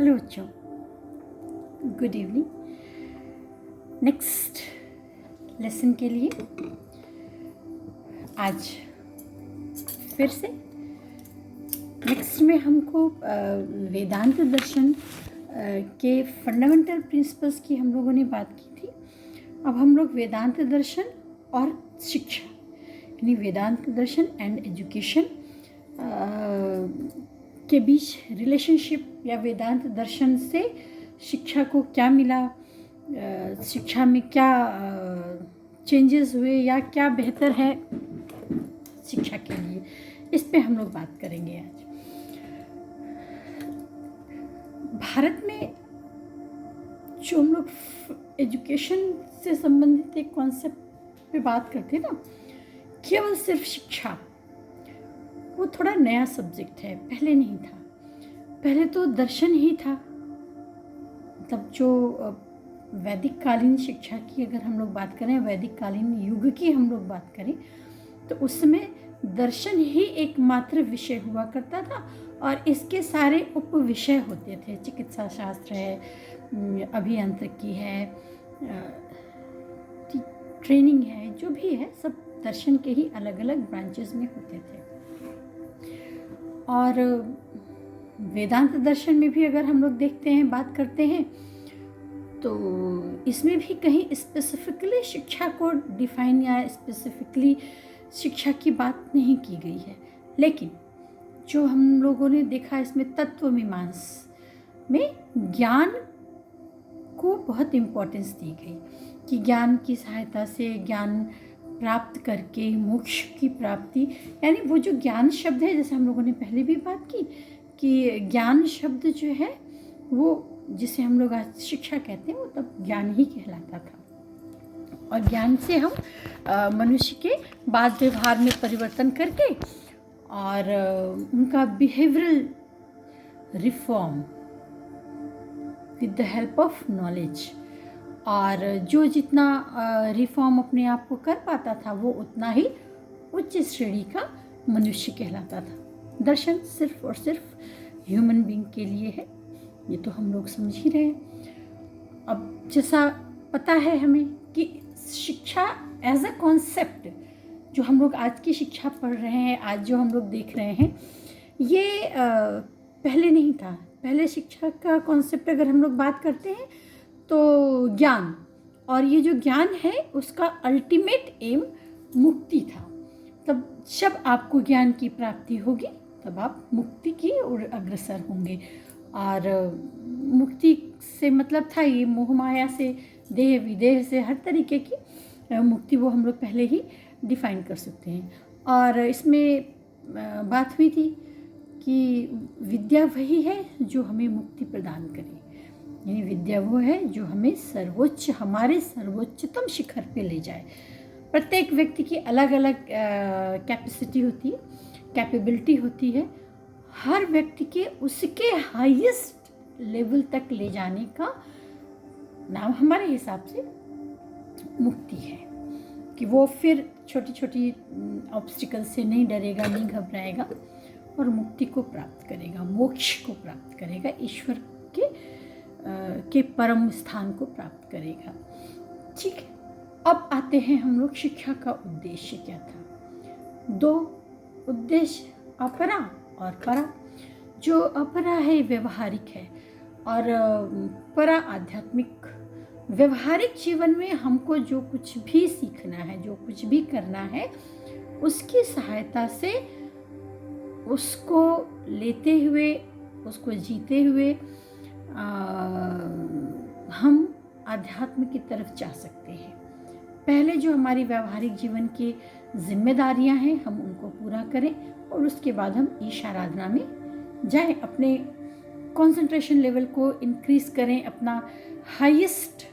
Hello बच्चों, good evening. Next lesson के लिए आज फिर से नेक्स्ट में हमको वेदांत दर्शन के फंडामेंटल प्रिंसिपल्स की हम लोगों ने बात की थी। अब हम लोग वेदांत दर्शन और शिक्षा यानी वेदांत दर्शन एंड एजुकेशन के बीच रिलेशनशिप या वेदांत दर्शन से शिक्षा को क्या मिला, शिक्षा में क्या चेंजेस हुए या क्या बेहतर है शिक्षा के लिए, इस पे हम लोग बात करेंगे आज। भारत में जो हम लोग एजुकेशन से संबंधित एक कॉन्सेप्ट पे बात करते हैं ना, केवल सिर्फ शिक्षा, वो थोड़ा नया सब्जेक्ट है, पहले नहीं था। पहले तो दर्शन ही था। मतलब जो वैदिक कालीन शिक्षा की अगर हम लोग बात करें, वैदिक कालीन युग की हम लोग बात करें, तो उसमें दर्शन ही एकमात्र विषय हुआ करता था और इसके सारे उप विषय होते थे। चिकित्सा शास्त्र है, अभियांत्रिकी है, ट्रेनिंग है, जो भी है सब दर्शन के ही अलग अलग ब्रांचेस में होते थे। और वेदांत दर्शन में भी अगर हम लोग देखते हैं, बात करते हैं, तो इसमें भी कहीं स्पेसिफिकली शिक्षा को डिफाइन या स्पेसिफिकली शिक्षा की बात नहीं की गई है। लेकिन जो हम लोगों ने देखा, इसमें तत्व मीमांसा में ज्ञान को बहुत इम्पोर्टेंस दी गई कि ज्ञान की सहायता से ज्ञान प्राप्त करके मोक्ष की प्राप्ति, यानी वो जो ज्ञान शब्द है, जैसे हम लोगों ने पहले भी बात की कि ज्ञान शब्द जो है वो जिसे हम लोग आज शिक्षा कहते हैं, वो तब ज्ञान ही कहलाता था। और ज्ञान से हम मनुष्य के बात व्यवहार में परिवर्तन करके और उनका behavioural reform with the help of knowledge, और जो जितना रिफॉर्म अपने आप को कर पाता था वो उतना ही उच्च श्रेणी का मनुष्य कहलाता था। दर्शन सिर्फ और सिर्फ ह्यूमन बीइंग के लिए है, ये तो हम लोग समझ ही रहे हैं। अब जैसा पता है हमें कि शिक्षा एज अ कॉन्सेप्ट, जो हम लोग आज की शिक्षा पढ़ रहे हैं, आज जो हम लोग देख रहे हैं, ये पहले नहीं था। पहले शिक्षा का कॉन्सेप्ट अगर हम लोग बात करते हैं तो ज्ञान, और ये जो ज्ञान है उसका अल्टीमेट एम मुक्ति था। तब जब आपको ज्ञान की प्राप्ति होगी तब आप मुक्ति की ओर अग्रसर होंगे। और मुक्ति से मतलब था ये मोह माया से, देह विदेह से, हर तरीके की मुक्ति वो हम लोग पहले ही डिफाइन कर सकते हैं। और इसमें बात हुई थी कि विद्या वही है जो हमें मुक्ति प्रदान करे, यानी विद्या वो है जो हमें सर्वोच्च, हमारे सर्वोच्चतम शिखर पे ले जाए। प्रत्येक व्यक्ति की अलग अलग कैपेसिटी होती है, कैपेबिलिटी होती है। हर व्यक्ति के उसके हाईएस्ट लेवल तक ले जाने का नाम हमारे हिसाब से मुक्ति है, कि वो फिर छोटी छोटी ऑब्स्टिकल से नहीं डरेगा, नहीं घबराएगा और मुक्ति को प्राप्त करेगा, मोक्ष को प्राप्त करेगा, ईश्वर के परम स्थान को प्राप्त करेगा। ठीक है, अब आते हैं हम लोग शिक्षा का उद्देश्य क्या था। दो उद्देश्य, अपरा और परा। जो अपरा है व्यवहारिक है और परा आध्यात्मिक। व्यवहारिक जीवन में हमको जो कुछ भी सीखना है, जो कुछ भी करना है, उसकी सहायता से उसको लेते हुए, उसको जीते हुए हम आध्यात्म की तरफ जा सकते हैं। पहले जो हमारी व्यवहारिक जीवन की जिम्मेदारियां हैं, हम उनको पूरा करें और उसके बाद हम ईश आराधना में जाएं, अपने कंसंट्रेशन लेवल को इंक्रीज करें, अपना highest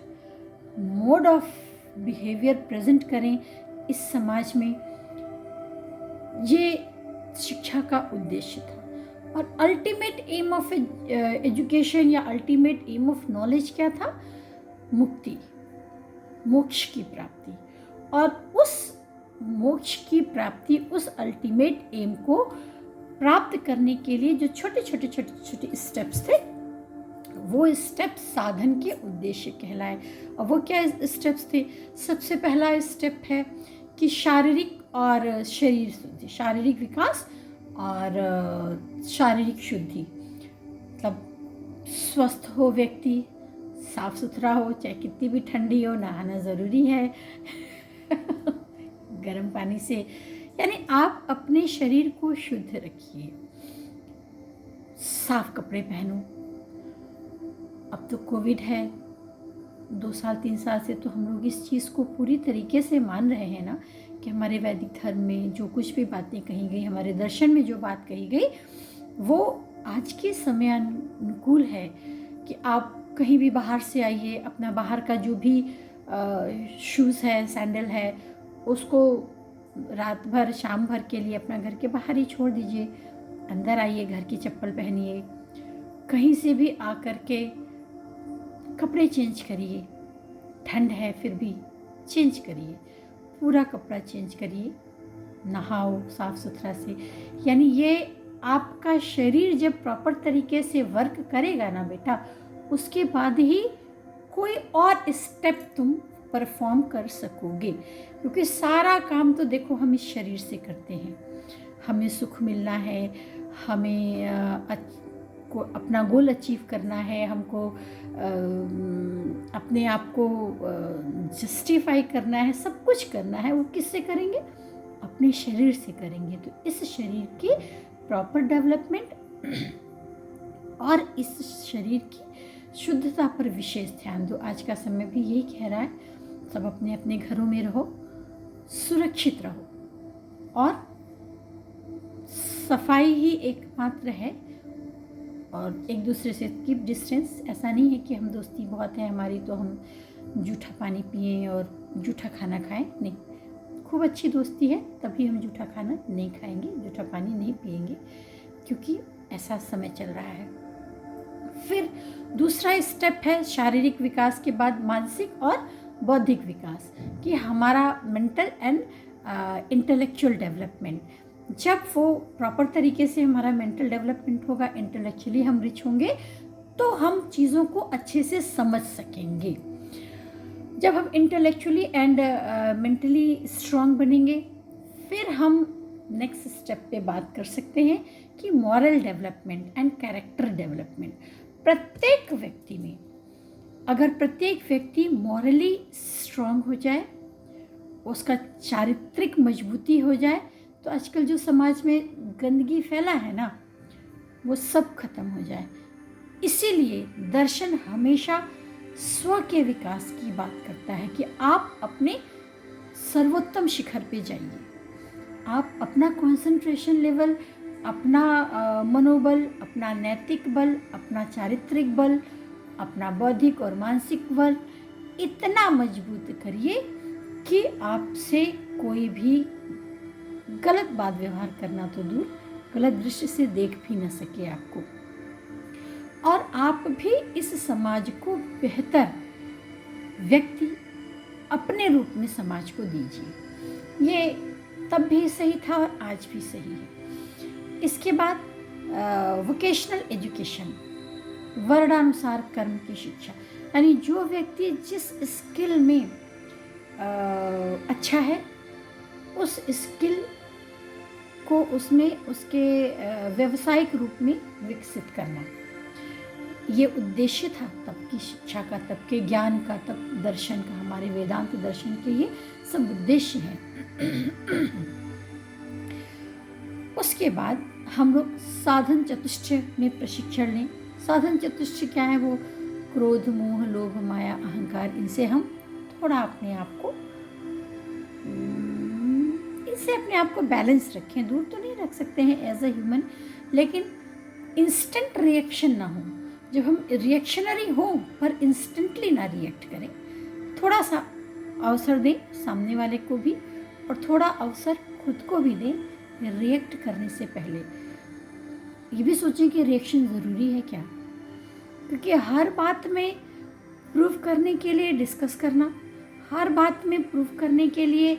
mode of behaviour present करें इस समाज में। ये शिक्षा का उद्देश्य था। और अल्टीमेट एम ऑफ एजुकेशन या अल्टीमेट एम ऑफ नॉलेज क्या था? मुक्ति, मोक्ष की प्राप्ति। और उस मोक्ष की प्राप्ति, उस अल्टीमेट एम को प्राप्त करने के लिए जो छोटे छोटे स्टेप्स थे, वो स्टेप्स साधन के उद्देश्य कहलाए। और वो क्या स्टेप्स थे? सबसे पहला स्टेप है कि शारीरिक और शरीर शुद्धि, शारीरिक विकास और शारीरिक शुद्धि, मतलब स्वस्थ हो व्यक्ति, साफ सुथरा हो, चाहे कितनी भी ठंडी हो, नहाना ज़रूरी है गर्म पानी से। यानी आप अपने शरीर को शुद्ध रखिए, साफ कपड़े पहनो। अब तो कोविड है, 2 साल 3 साल से तो हम लोग इस चीज़ को पूरी तरीके से मान रहे हैं ना, कि हमारे वैदिक धर्म में जो कुछ भी बातें कही गई, हमारे दर्शन में जो बात कही गई, वो आज के समय अनुकूल है कि आप कहीं भी बाहर से आइए, अपना बाहर का जो भी शूज़ है, सैंडल है, उसको रात भर शाम भर के लिए अपना घर के बाहर ही छोड़ दीजिए, अंदर आइए, घर की चप्पल पहनिए, कहीं से भी आकर के कपड़े चेंज करिए, ठंड है फिर भी चेंज करिए, पूरा कपड़ा चेंज करिए, नहाओ साफ सुथरा से। यानी ये आपका शरीर जब प्रॉपर तरीके से वर्क करेगा ना बेटा, उसके बाद ही कोई और स्टेप तुम परफॉर्म कर सकोगे। क्योंकि सारा काम तो देखो हम इस शरीर से करते हैं। हमें सुख मिलना है, हमें को अपना गोल अचीव करना है, हमको अपने आप को जस्टिफाई करना है, सब कुछ करना है। वो किससे करेंगे? अपने शरीर से करेंगे। तो इस शरीर की प्रॉपर डेवलपमेंट और इस शरीर की शुद्धता पर विशेष ध्यान दो। आज का समय भी यही कह रहा है, सब अपने अपने घरों में रहो, सुरक्षित रहो, और सफाई ही एकमात्र है, और एक दूसरे से कीप डिस्टेंस। ऐसा नहीं है कि हम दोस्ती बहुत है हमारी तो हम जूठा पानी पिएं और जूठा खाना खाएं, नहीं। खूब अच्छी दोस्ती है तभी हम जूठा खाना नहीं खाएंगे, जूठा पानी नहीं पिएंगे, क्योंकि ऐसा समय चल रहा है। फिर दूसरा स्टेप है शारीरिक विकास के बाद मानसिक और बौद्धिक विकास, कि हमारा मेंटल एंड इंटेलेक्चुअल डेवलपमेंट। जब वो प्रॉपर तरीके से हमारा मेंटल डेवलपमेंट होगा, इंटेलेक्चुअली हम रिच होंगे, तो हम चीज़ों को अच्छे से समझ सकेंगे। जब हम इंटेलेक्चुअली एंड मेंटली स्ट्रांग बनेंगे, फिर हम नेक्स्ट स्टेप पे बात कर सकते हैं कि moral development and character development. प्रत्येक व्यक्ति में अगर प्रत्येक व्यक्ति मॉरली स्ट्रांग हो जाए, उसका चारित्रिक मजबूती हो जाए, तो आजकल जो समाज में गंदगी फैला है ना, वो सब खत्म हो जाए। इसीलिए दर्शन हमेशा स्व के विकास की बात करता है कि आप अपने सर्वोत्तम शिखर पे जाइए। आप अपना कंसंट्रेशन लेवल, अपना मनोबल, अपना नैतिक बल, अपना चारित्रिक बल, अपना बौद्धिक और मानसिक बल इतना मजबूत करिए कि आपसे कोई भी गलत बात व्यवहार करना तो दूर, गलत दृष्टि से देख भी न सके आपको। और आप भी इस समाज को बेहतर व्यक्ति अपने रूप में समाज को दीजिए। ये तब भी सही था और आज भी सही है। इसके बाद वोकेशनल एजुकेशन, वर्णानुसार कर्म की शिक्षा, यानी जो व्यक्ति जिस स्किल में अच्छा है, उस स्किल को उसमें उसके व्यावसायिक रूप में विकसित करना, ये उद्देश्य था तब की शिक्षा का, तब के ज्ञान का, तब दर्शन का। हमारे वेदांत दर्शन के ये सब उद्देश्य हैं। उसके बाद हम लोग साधन चतुष्टय में प्रशिक्षण लें। साधन चतुष्टय क्या है? वो क्रोध, मोह, लोभ, माया, अहंकार, इनसे हम थोड़ा अपने आप को बैलेंस रखें। दूर तो नहीं रख सकते हैं एज अ ह्यूमन, लेकिन इंस्टेंट रिएक्शन ना हो। जब हम रिएक्शनरी हो पर इंस्टेंटली ना रिएक्ट करें, थोड़ा सा अवसर दें सामने वाले को भी, और थोड़ा अवसर खुद को भी दें रिएक्ट करने से पहले। ये भी सोचें कि रिएक्शन ज़रूरी है क्या, क्योंकि हर बात में प्रूव करने के लिए डिस्कस करना, हर बात में प्रूव करने के लिए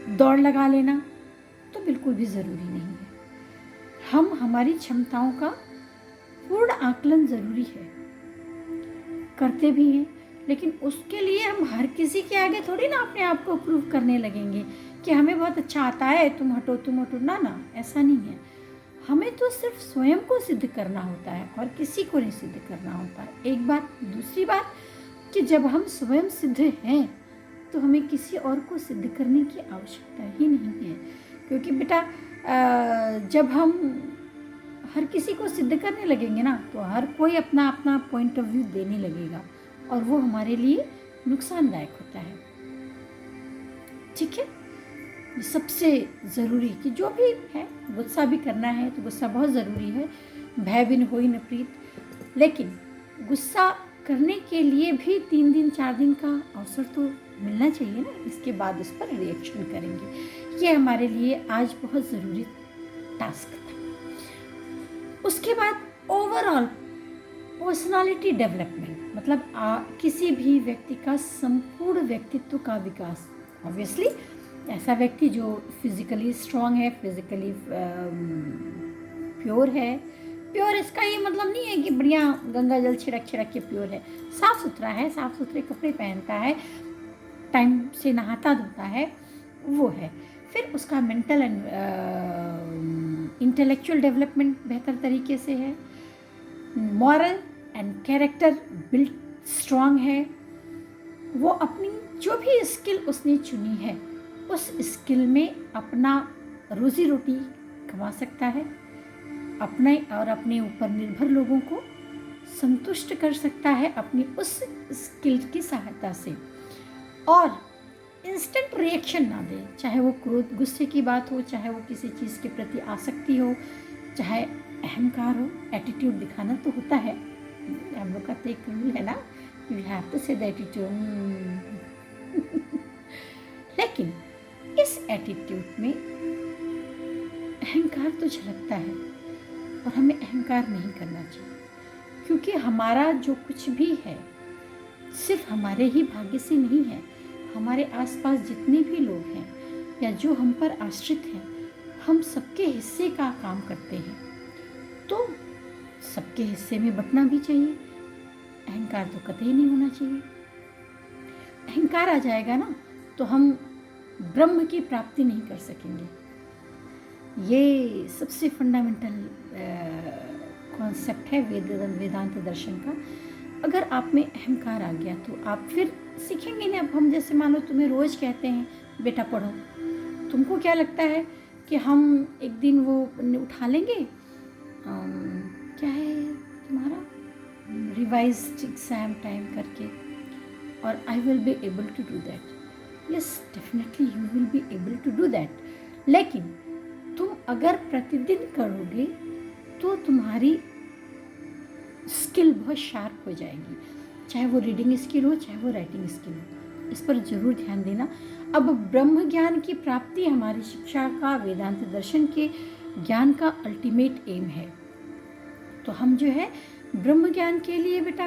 दौड़ लगा लेना तो बिल्कुल भी ज़रूरी नहीं है। हम हमारी क्षमताओं का पूर्ण आकलन ज़रूरी है, करते भी हैं, लेकिन उसके लिए हम हर किसी के आगे थोड़ी ना अपने आप को प्रूव करने लगेंगे कि हमें बहुत अच्छा आता है, तुम हटो तुम हटो। ना ना, ऐसा नहीं है। हमें तो सिर्फ स्वयं को सिद्ध करना होता है और किसी को नहीं सिद्ध करना होता है। एक बात। दूसरी बात कि जब हम स्वयं सिद्ध हैं तो हमें किसी और को सिद्ध करने की आवश्यकता ही नहीं है, क्योंकि बेटा जब हम हर किसी को सिद्ध करने लगेंगे ना तो हर कोई अपना अपना पॉइंट ऑफ व्यू देने लगेगा और वो हमारे लिए नुकसानदायक होता है। ठीक है, ये सबसे ज़रूरी कि जो भी है, गुस्सा भी करना है तो गुस्सा बहुत ज़रूरी है, भय बिन होई न प्रीत। लेकिन गुस्सा करने के लिए भी 3 दिन 4 दिन का अवसर तो मिलना चाहिए ना, इसके बाद उस पर रिएक्शन करेंगे। ये हमारे लिए आज बहुत ज़रूरी टास्क था। उसके बाद ओवरऑल पर्सनालिटी डेवलपमेंट, मतलब किसी भी व्यक्ति का संपूर्ण व्यक्तित्व का विकास। ऑब्वियसली ऐसा व्यक्ति जो फिजिकली स्ट्रांग है, फिजिकली प्योर है। प्योर इसका ये मतलब नहीं है कि बढ़िया गंगा जल छिड़क छिड़क के प्योर है, साफ़ सुथरा है, साफ़ सुथरे कपड़े पहनता है, टाइम से नहाता धोता है, वो है। फिर उसका मेंटल एंड इंटेलेक्चुअल डेवलपमेंट बेहतर तरीके से है, moral and character build strong है, वो अपनी जो भी स्किल उसने चुनी है उस स्किल में अपना रोजी रोटी कमा सकता है, अपने और अपने ऊपर निर्भर लोगों को संतुष्ट कर सकता है अपनी उस स्किल की सहायता से, और इंस्टेंट रिएक्शन ना दे, चाहे वो क्रोध गुस्से की बात हो, चाहे वो किसी चीज़ के प्रति आसक्ति हो, चाहे अहंकार हो। एटीट्यूड दिखाना तो होता है, हम लोग का तो एक रूल है ना, यू हैव टू से द एटीट्यूड। लेकिन इस एटीट्यूड में अहंकार तो झलकता है और हमें अहंकार नहीं करना चाहिए, क्योंकि हमारा जो कुछ भी है सिर्फ हमारे ही भाग्य से नहीं है। हमारे आसपास जितने भी लोग हैं या जो हम पर आश्रित हैं, हम सबके हिस्से का काम करते हैं, तो सबके हिस्से में बंटना भी चाहिए। अहंकार तो कतई नहीं होना चाहिए। अहंकार आ जाएगा ना तो हम ब्रह्म की प्राप्ति नहीं कर सकेंगे। ये सबसे फंडामेंटल कॉन्सेप्ट है वेदांत दर्शन का। अगर आप में अहंकार आ गया तो आप फिर सीखेंगे नहीं। अब हम जैसे मान लो तुम्हें रोज़ कहते हैं बेटा पढ़ो, तुमको क्या लगता है कि हम एक दिन वो उठा लेंगे क्या है तुम्हारा रिवाइज्ड एग्ज़ाम टाइम करके, और I will be able to do that. Yes, definitely you will be able to do that. लेकिन तुम अगर प्रतिदिन करोगे तो तुम्हारी स्किल बहुत शार्प हो जाएगी, चाहे वो रीडिंग स्किल हो, चाहे वो राइटिंग स्किल हो। इस पर ज़रूर ध्यान देना। अब ब्रह्म ज्ञान की प्राप्ति हमारी शिक्षा का, वेदांत दर्शन के ज्ञान का अल्टीमेट एम है। तो हम जो है ब्रह्म ज्ञान के लिए बेटा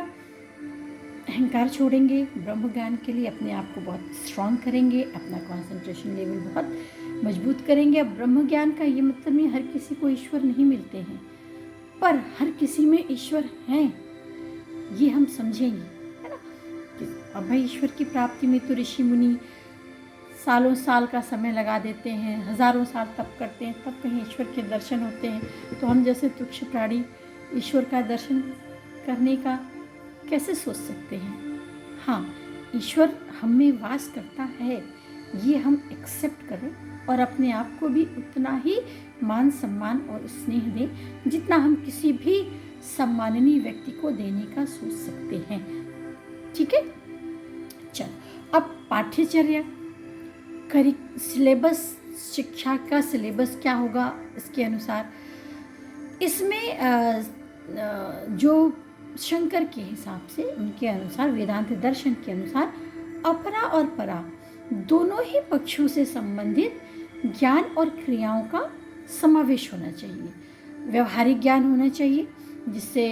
अहंकार छोड़ेंगे, ब्रह्म ज्ञान के लिए अपने आप को बहुत स्ट्रांग करेंगे, अपना कंसंट्रेशन लेवल बहुत मजबूत करेंगे। अब ब्रह्म ज्ञान का ये मतलब नहीं हर किसी को ईश्वर नहीं मिलते हैं, पर हर किसी में ईश्वर हैं, ये हम समझेंगे, है ना। अब भाई ईश्वर की प्राप्ति में तो ऋषि मुनि सालों साल का समय लगा देते हैं, हज़ारों साल तप करते हैं, तब कहीं ईश्वर के दर्शन होते हैं। तो हम जैसे तुच्छ प्राणी ईश्वर का दर्शन करने का कैसे सोच सकते हैं। हाँ, ईश्वर हम में वास करता है, ये हम एक्सेप्ट करें और अपने आप को भी उतना ही मान सम्मान और स्नेह दें जितना हम किसी भी सम्माननीय व्यक्ति को देने का सोच सकते हैं। ठीक है, चलो अब पाठ्यचर्या सिलेबस, शिक्षा का सिलेबस क्या होगा इसके अनुसार, इसमें जो शंकर के हिसाब से, उनके अनुसार, वेदांत दर्शन के अनुसार अपरा और परा दोनों ही पक्षों से संबंधित ज्ञान और क्रियाओं का समावेश होना चाहिए। व्यवहारिक ज्ञान होना चाहिए जिससे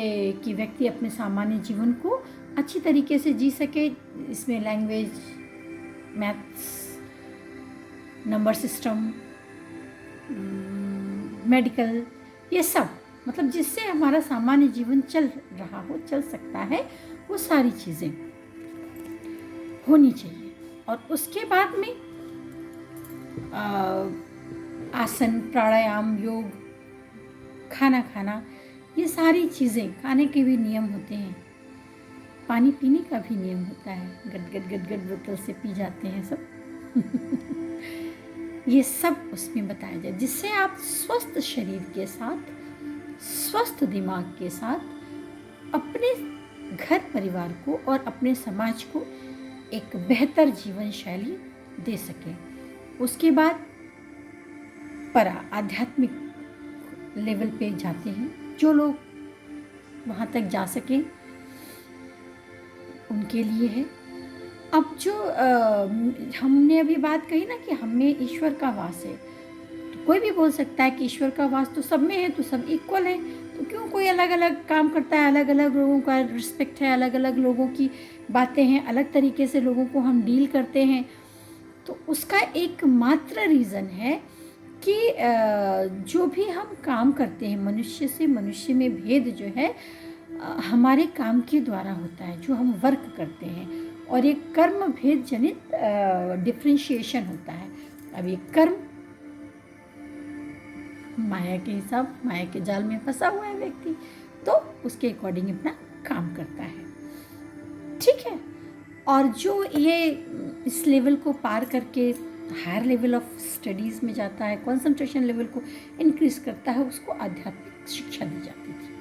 कि व्यक्ति अपने सामान्य जीवन को अच्छी तरीके से जी सके। इसमें language, maths, number system, medical, ये सब मतलब जिससे हमारा सामान्य जीवन चल रहा हो, चल सकता है, वो सारी चीज़ें होनी चाहिए। और उसके बाद में आसन, प्राणायाम, योग, खाना खाना, ये सारी चीज़ें, खाने के भी नियम होते हैं, पानी पीने का भी नियम होता है, गट बोतल से पी जाते हैं सब ये सब उसमें बताया जाए, जिससे आप स्वस्थ शरीर के साथ, स्वस्थ दिमाग के साथ अपने घर परिवार को और अपने समाज को एक बेहतर जीवन शैली दे सकें। उसके बाद आध्यात्मिक लेवल पे जाते हैं, जो लोग वहाँ तक जा सकें उनके लिए है। अब जो हमने अभी बात कही ना कि हम में ईश्वर का वास है, तो कोई भी बोल सकता है कि ईश्वर का वास तो सब में है, तो सब इक्वल है, तो क्यों कोई अलग अलग काम करता है, अलग अलग लोगों का रिस्पेक्ट है, अलग अलग लोगों की बातें हैं, अलग तरीके से लोगों को हम डील करते हैं। तो उसका एकमात्र रीज़न है कि जो भी हम काम करते हैं, मनुष्य से मनुष्य में भेद जो है हमारे काम के द्वारा होता है, जो हम वर्क करते हैं, और एक कर्म भेद जनित डिफ्रेंशिएशन होता है। अब ये कर्म माया के हिसाब, माया के जाल में फंसा हुआ है व्यक्ति, तो उसके अकॉर्डिंग अपना काम करता है, ठीक है। और जो ये इस लेवल को पार करके हायर लेवल ऑफ स्टडीज़ में जाता है, कंसंट्रेशन लेवल को इंक्रीज करता है, उसको आध्यात्मिक शिक्षा दी जाती थी।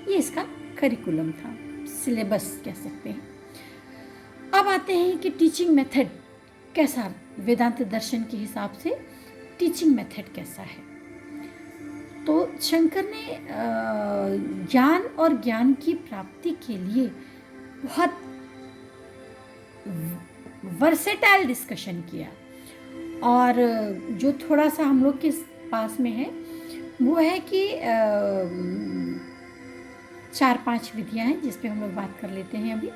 ये इसका करिकुलम था, सिलेबस कह सकते हैं। अब आते हैं कि टीचिंग मेथड कैसा, वेदांत दर्शन के हिसाब से टीचिंग मेथड कैसा है। तो शंकर ने ज्ञान और ज्ञान की प्राप्ति के लिए बहुत वर्सेटाइल डिस्कशन किया, और जो थोड़ा सा हम लोग के पास में है वो है कि 4-5 विधियां हैं जिस पे हम लोग बात कर लेते हैं अभी।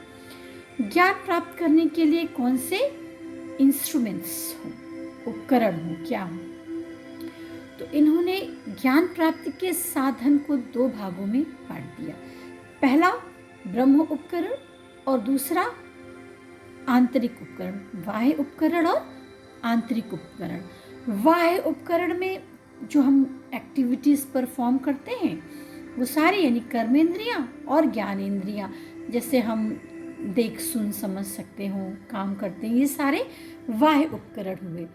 ज्ञान प्राप्त करने के लिए कौन से इंस्ट्रूमेंट्स हों, उपकरण हो, क्या हो। तो इन्होंने ज्ञान प्राप्ति के साधन को 2 भागों में बांट दिया। पहला ब्रह्म उपकरण और दूसरा आंतरिक उपकरण, बाह्य उपकरण और आंतरिक उपकरण। बाह्य उपकरण में जो हम एक्टिविटीज़ परफॉर्म करते हैं वो सारी, यानी कर्मेंद्रियां और ज्ञानेंद्रियां, जैसे हम देख सुन समझ सकते हो, काम करते हैं, ये सारे बाह्य उपकरण हुए।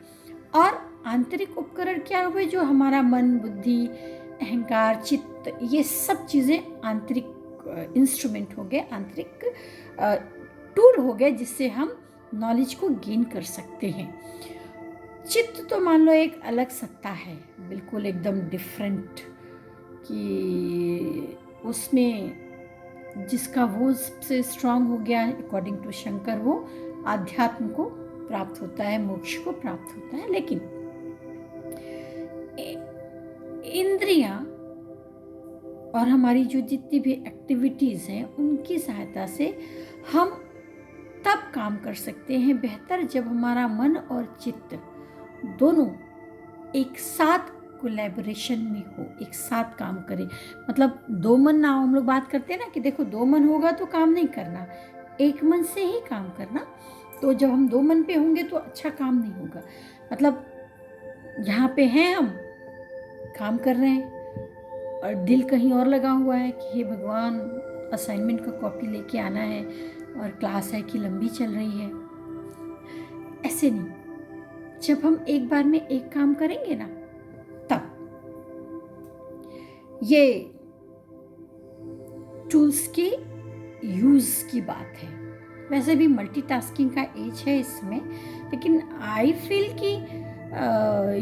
और आंतरिक उपकरण क्या हुए, जो हमारा मन, बुद्धि, अहंकार, चित्त, ये सब चीज़ें आंतरिक इंस्ट्रूमेंट हो गए, आंतरिक टूल हो गए, जिससे हम नॉलेज को गेन कर सकते हैं। चित्त तो मान लो एक अलग सत्ता है, बिल्कुल एकदम डिफरेंट, कि उसमें जिसका वो सबसे स्ट्रांग हो गया अकॉर्डिंग टू शंकर, वो आध्यात्म को प्राप्त होता है, मोक्ष को प्राप्त होता है। लेकिन इंद्रियां और हमारी जो जितनी भी एक्टिविटीज़ हैं उनकी सहायता से हम तब काम कर सकते हैं बेहतर, जब हमारा मन और चित्त दोनों एक साथ कोलैबोरेशन में हो, एक साथ काम करे। मतलब 2 मन ना हो, हम लोग बात करते हैं ना कि देखो 2 मन होगा तो काम नहीं करना, एक मन से ही काम करना। तो जब हम 2 मन पे होंगे तो अच्छा काम नहीं होगा। मतलब यहाँ पे हैं हम, काम कर रहे हैं, और दिल कहीं और लगा हुआ है कि हे भगवान असाइनमेंट का कॉपी लेके आना है, और क्लास है कि लंबी चल रही है। ऐसे नहीं, जब हम एक बार में एक काम करेंगे ना, तब ये टूल्स के यूज की बात है। वैसे भी मल्टीटास्किंग का एज है इसमें, लेकिन आई फील कि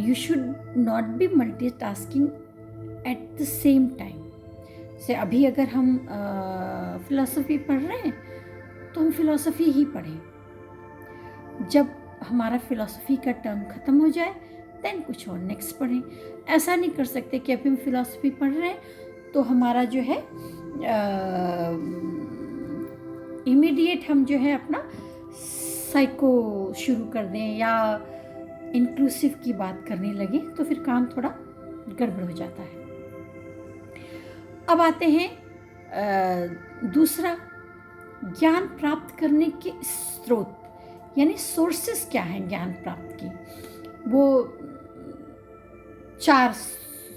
you should not be multitasking at the same time. से अभी अगर हम फिलॉसफी पढ़ रहे हैं तो हम फिलॉसफी ही पढ़ें, जब हमारा फिलॉसफी का टर्म ख़त्म हो जाए देन कुछ और नेक्स्ट पढ़ें। ऐसा नहीं कर सकते कि अभी हम फिलॉसफी पढ़ रहे हैं तो हमारा जो है इमीडिएट हम जो है अपना साइको शुरू कर दें या इंक्लूसिव की बात करने लगे, तो फिर काम थोड़ा गड़बड़ हो जाता है। अब आते हैं दूसरा, ज्ञान प्राप्त करने के स्रोत, यानी सोर्सेस क्या हैं ज्ञान प्राप्त की। वो 4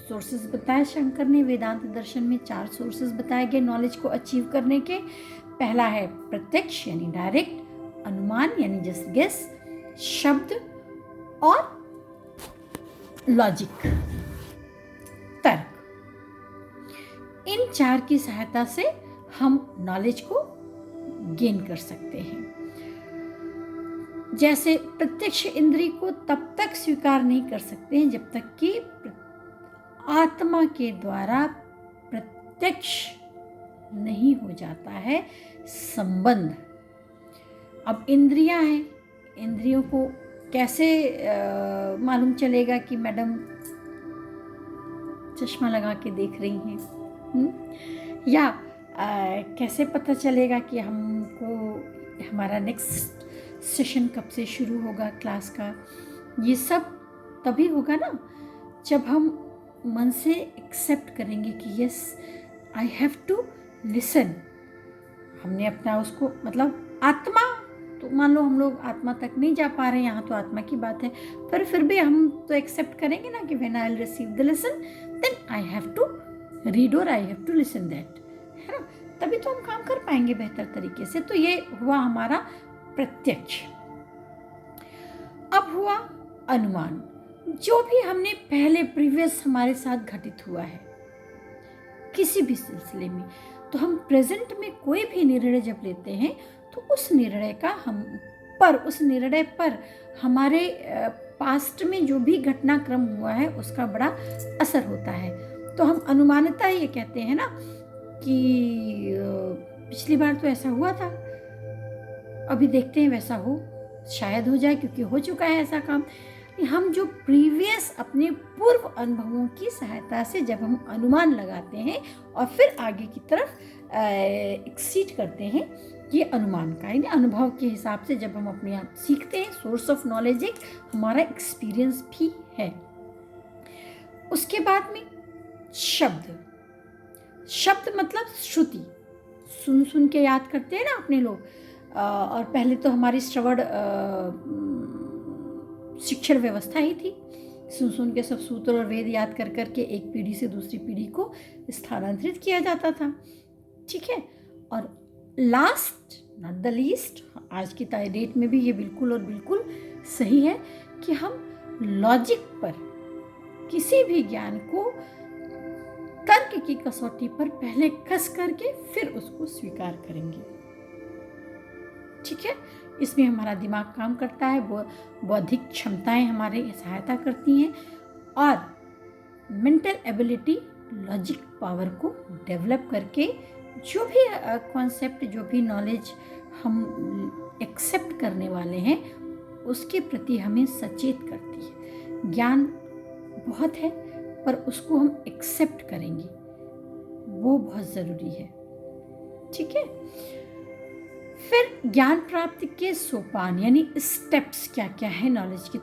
सोर्सेस बताए शंकर ने, वेदांत दर्शन में 4 सोर्सेस बताए गए नॉलेज को अचीव करने के। पहला है प्रत्यक्ष यानी डायरेक्ट, अनुमान यानी जस्ट गेस, शब्द और लॉजिक, तर्क। इन 4 की सहायता से हम नॉलेज को गेन कर सकते हैं। जैसे प्रत्यक्ष इंद्रिय को तब तक स्वीकार नहीं कर सकते हैं जब तक कि आत्मा के द्वारा प्रत्यक्ष नहीं हो जाता है संबंध। अब इंद्रियां हैं, इंद्रियों को कैसे मालूम चलेगा कि मैडम चश्मा लगा के देख रही हैं, या कैसे पता चलेगा कि हमको हमारा नेक्स्ट सेशन कब से शुरू होगा क्लास का। ये सब तभी होगा ना जब हम मन से एक्सेप्ट करेंगे कि yes I have to listen. हमने अपना उसको मतलब आत्मा, तो मान लो हम लोग आत्मा तक नहीं जा पा रहे हैं, यहाँ तो आत्मा की बात है, पर फिर भी हम तो एक्सेप्ट करेंगे ना कि when I will receive the lesson then I have to read और I have to listen that, है ना, तभी तो हम काम कर पाएंगे बेहतर तरीके से। तो ये हुआ हमारा प्रत्यक्ष। अब हुआ अनुमान, जो भी हमने पहले प्रीवियस हमारे साथ घटित हुआ है किसी भी सिलसिले में, तो हम प्रेजेंट में कोई भी निर्णय जब लेते हैं तो उस निर्णय पर हमारे पास्ट में जो भी घटनाक्रम हुआ है उसका बड़ा असर होता है। तो हम अनुमानता ये कहते हैं ना कि पिछली बार तो ऐसा हुआ था, अभी देखते हैं वैसा हो, शायद हो जाए क्योंकि हो चुका है ऐसा काम। हम जो प्रीवियस अपने पूर्व अनुभवों की सहायता से जब हम अनुमान लगाते हैं और फिर आगे की तरफ एक्सीड करते हैं, ये अनुमान का यानी अनुभव के हिसाब से जब हम अपने आप सीखते हैं। सोर्स ऑफ नॉलेज एक हमारा एक्सपीरियंस भी है। उसके बाद में शब्द, शब्द मतलब श्रुति, सुन सुन के याद करते हैं ना अपने लोग। और पहले तो हमारी श्रवण शिक्षण व्यवस्था ही थी, सुन सुन के सब सूत्र और वेद याद कर कर के एक पीढ़ी से दूसरी पीढ़ी को स्थानांतरित किया जाता था, ठीक है। और लास्ट नॉट द लीस्ट, आज की डेट में भी ये बिल्कुल और बिल्कुल सही है कि हम लॉजिक पर किसी भी ज्ञान को तर्क की कसौटी पर पहले कस करके फिर उसको स्वीकार करेंगे, ठीक है। इसमें हमारा दिमाग काम करता है, बौद्धिक क्षमताएं हमारे सहायता करती हैं और मेंटल एबिलिटी, लॉजिक पावर को डेवलप करके जो भी कॉन्सेप्ट, जो भी नॉलेज हम एक्सेप्ट करने वाले हैं उसके प्रति हमें सचेत करती है। ज्ञान बहुत है पर उसको हम एक्सेप्ट करेंगे, वो बहुत ज़रूरी है, ठीक है। फिर ज्ञान प्राप्ति के सोपान यानी स्टेप्स क्या क्या है नॉलेज के,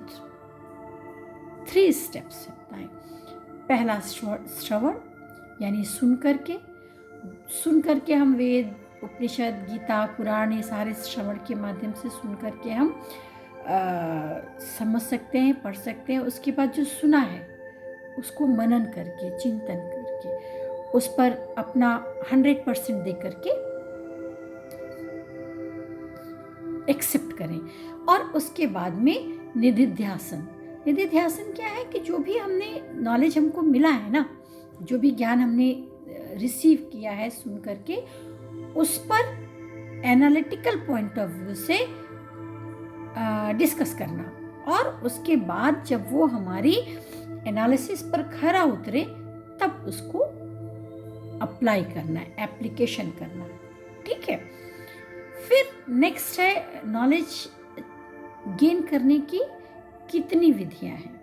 3 स्टेप्स बताएं। पहला श्रवण यानी सुन करके हम वेद, उपनिषद, गीता, पुराण, ये सारे श्रवण के माध्यम से सुन करके हम समझ सकते हैं, पढ़ सकते हैं। उसके बाद जो सुना है उसको मनन करके, चिंतन करके, उस पर अपना 100% दे करके एक्सेप्ट करें। और उसके बाद में निधिध्यासन। निधिध्यासन क्या है कि जो भी हमने नॉलेज हमको मिला है ना, जो भी ज्ञान हमने रिसीव किया है सुन करके, उस पर एनालिटिकल पॉइंट ऑफ व्यू से डिस्कस करना, और उसके बाद जब वो हमारी एनालिसिस पर खरा उतरे तब उसको अप्लाई करना है, एप्लीकेशन करना, ठीक है। फिर नेक्स्ट है नॉलेज गेन करने की कितनी विधियां हैं।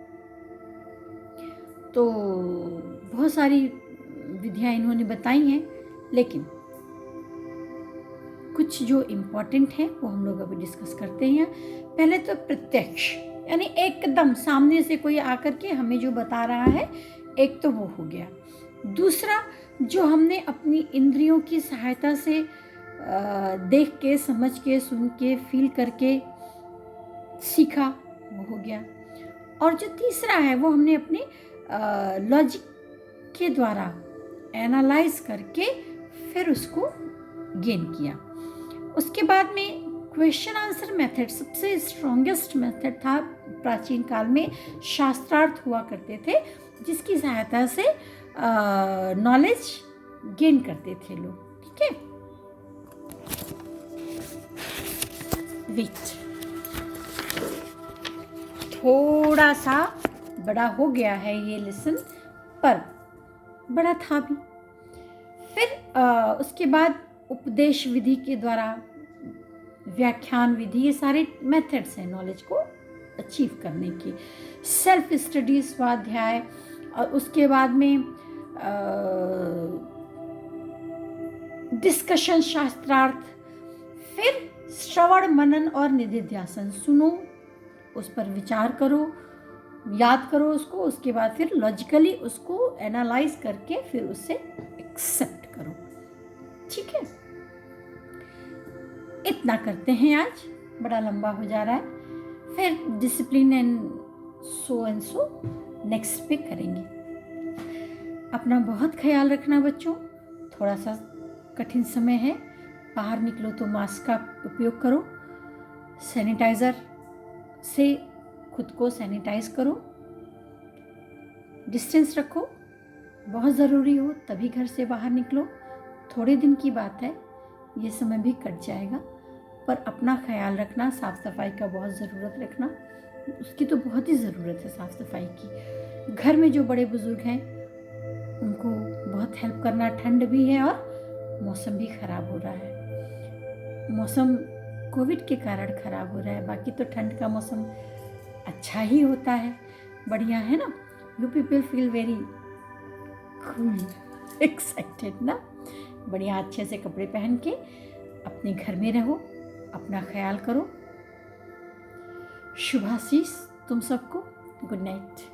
तो बहुत सारी विधियां इन्होंने बताई हैं, लेकिन कुछ जो इम्पोर्टेंट है वो हम लोग अभी डिस्कस करते हैं। पहले तो प्रत्यक्ष यानी एकदम सामने से कोई आकर के हमें जो बता रहा है, एक तो वो हो गया। दूसरा, जो हमने अपनी इंद्रियों की सहायता से देख के, समझ के, सुन के, फील करके सीखा, वो हो गया। और जो तीसरा है वो हमने अपने लॉजिक के द्वारा एनालाइज करके फिर उसको गेन किया। उसके बाद में क्वेश्चन आंसर मेथड सबसे स्ट्रॉन्गेस्ट मेथड था। प्राचीन काल में शास्त्रार्थ हुआ करते थे, जिसकी सहायता से नॉलेज गेन करते थे लोग। ठीक है, वेट, थोड़ा सा बड़ा हो गया है ये लेसन, पर बड़ा था भी। फिर उसके बाद उपदेश विधि के द्वारा, व्याख्यान विधि, ये सारे मेथड्स हैं नॉलेज को अचीव करने की। सेल्फ स्टडी, स्वाध्याय, और उसके बाद में डिस्कशन, शास्त्रार्थ, फिर श्रवण, मनन और निधिध्यासन। सुनो, उस पर विचार करो, याद करो उसको, उसके बाद फिर लॉजिकली उसको एनालाइज करके फिर उससे एक्सेप्ट करो। ठीक है, इतना करते हैं आज, बड़ा लंबा हो जा रहा है। फिर डिसिप्लिन एंड सो नेक्स्ट पे करेंगे। अपना बहुत ख्याल रखना बच्चों, थोड़ा सा कठिन समय है, बाहर निकलो तो मास्क का उपयोग करो, सैनिटाइज़र से खुद को सैनिटाइज करो, डिस्टेंस रखो, बहुत ज़रूरी हो तभी घर से बाहर निकलो। थोड़े दिन की बात है, ये समय भी कट जाएगा, पर अपना ख्याल रखना, साफ़ सफाई का बहुत ज़रूरत रखना, उसकी तो बहुत ही ज़रूरत है साफ़ सफाई की। घर में जो बड़े बुज़ुर्ग हैं उनको बहुत हेल्प करना। ठंड भी है और मौसम भी ख़राब हो रहा है, मौसम कोविड के कारण ख़राब हो रहा है, बाकी तो ठंड का मौसम अच्छा ही होता है, बढ़िया है ना। You people feel very cool, excited ना। बढ़िया अच्छे से कपड़े पहन के अपने घर में रहो, अपना ख्याल करो। शुभाशीष तुम सबको, गुड नाइट।